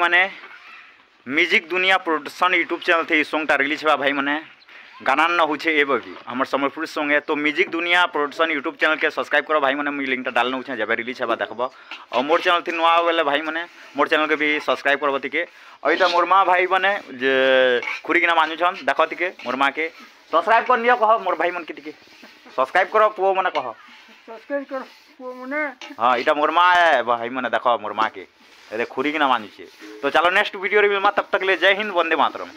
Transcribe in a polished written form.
माने म्यूजिक दुनिया production YouTube channel थे सॉन्गटा रिलीज हुआ भाई माने गाना न हो भी हमारे सम्बलपुर सॉन्ग है। तो म्यूजिक दुनिया प्रोडक्शन यूट्यूब चैनल के सब्सक्राइब करो भाई मैंने मुझे लिंक डालना हो जब रिलीज है देखब। और मोर चैनल थी नुआ बेले भाई मैंने मोर चैनल के भी सब्सक्राइब करब तिके। अभी तो मोर माँ भाई मैंने खुरी किना मानुछन देख तिके मोर माँ के सब्सक्राइब कर लियो कह मोर भाई मन के तिके सब्सक्राइब करो पुओ मैंने कह सब्सक्राइब कर पुओ मने। हाँ इटा मोर माँ है भाई मैंने देख मोर माँ के खुरी किना मानुछे। तो चलो नेक्स्ट वीडियो रे मिलमा तब तक ले जय हिंद वंदे मातरम।